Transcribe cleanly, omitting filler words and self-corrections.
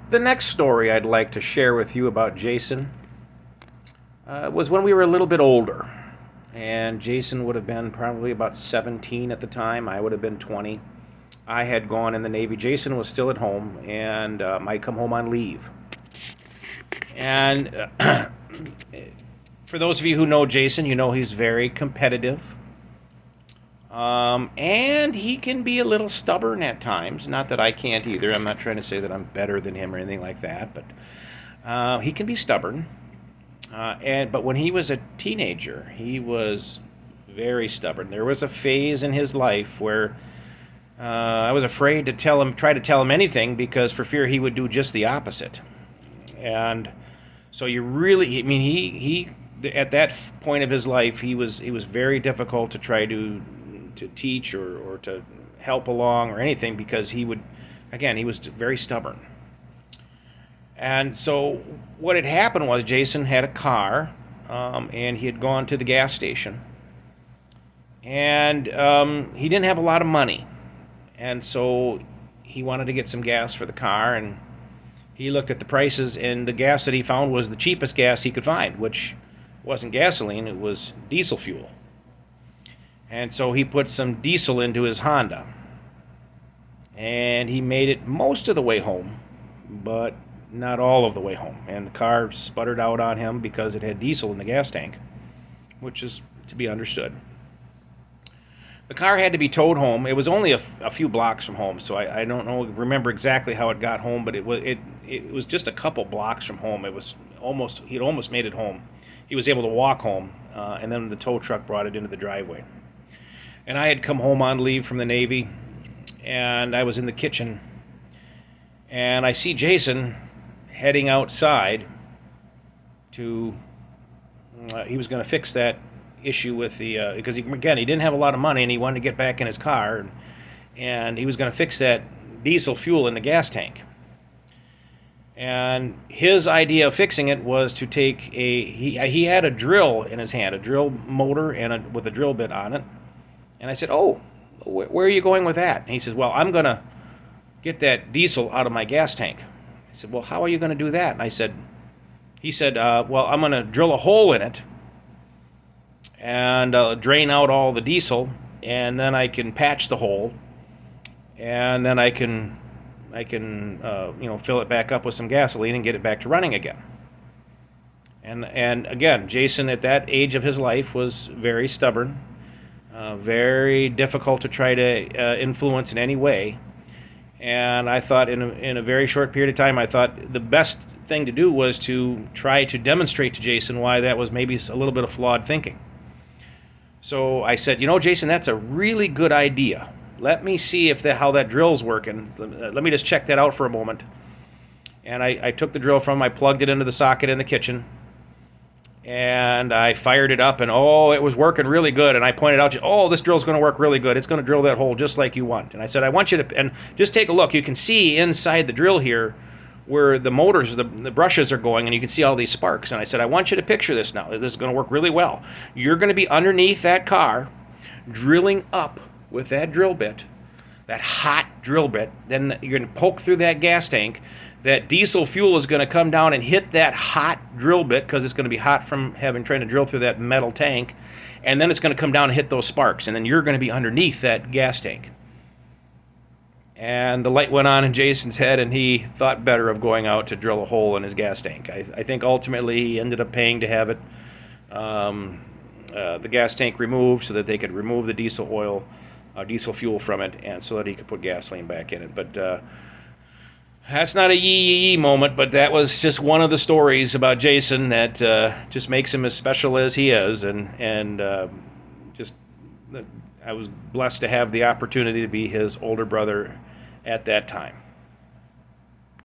The next story I'd like to share with you about Jason was when we were a little bit older. And Jason would have been probably about 17 at the time. I would have been 20. I had gone in the Navy. Jason was still at home and might come home on leave. And for those of you who know Jason, you know he's very competitive. And he can be a little stubborn at times. Not that I can't either. I'm not trying to say that I'm better than him or anything like that, but he can be stubborn. But when he was a teenager, he was very stubborn. There was a phase in his life where I was afraid to try to tell him anything because for fear he would do just the opposite. And so you really, I mean, he at that point of his life, he was very difficult to try to teach or to help along or anything because he was very stubborn. And so what had happened was Jason had a car, and he had gone to the gas station, and he didn't have a lot of money, and so he wanted to get some gas for the car, and he looked at the prices, and the gas that he found was the cheapest gas he could find, which wasn't gasoline, it was diesel fuel. And so he put some diesel into his Honda. And he made it most of the way home, but not all of the way home. And the car sputtered out on him because it had diesel in the gas tank, which is to be understood. The car had to be towed home. It was only a few blocks from home, so I don't remember exactly how it got home, but it was just a couple blocks from home. He'd almost made it home. He was able to walk home, and then the tow truck brought it into the driveway. And I had come home on leave from the Navy, and I was in the kitchen, and I see Jason heading outside to, he was going to fix that issue with because he didn't have a lot of money, and he wanted to get back in his car, and he was going to fix that diesel fuel in the gas tank. And his idea of fixing it was to take he had a drill in his hand, a drill motor with a drill bit on it. And I said, "Oh, where are you going with that?" And he says, "Well, I'm going to get that diesel out of my gas tank." I said, "Well, how are you going to do that?" And he said, "Well, I'm going to drill a hole in it and drain out all the diesel, and then I can patch the hole, and then I can fill it back up with some gasoline and get it back to running again." And again, Jason at that age of his life was very stubborn. Very difficult to try to influence in any way. And I thought in a very short period of time, I thought the best thing to do was to try to demonstrate to Jason why that was maybe a little bit of flawed thinking. So I said, Jason, that's a really good idea. Let me see how that drill's working. Let me just check that out for a moment. And I took the drill from him, I plugged it into the socket in the kitchen, and I fired it up, and it was working really good. And I pointed out, this drill's going to work really good. It's going to drill that hole just like you want. And I said, I want you to, and just take a look. You can see inside the drill here where the motors, the brushes are going, and you can see all these sparks. And I said, I want you to picture this now. This is going to work really well. You're going to be underneath that car, drilling up with that drill bit, that hot drill bit. Then you're going to poke through that gas tank. That diesel fuel is going to come down and hit that hot drill bit because it's going to be hot from trying to drill through that metal tank. And then it's going to come down and hit those sparks. And then you're going to be underneath that gas tank. And the light went on in Jason's head, and he thought better of going out to drill a hole in his gas tank. I think ultimately he ended up paying to have it, the gas tank removed so that they could remove the diesel fuel from it, and so that he could put gasoline back in it. But that's not a yee moment, but that was just one of the stories about Jason that just makes him as special as he is, and I was blessed to have the opportunity to be his older brother at that time.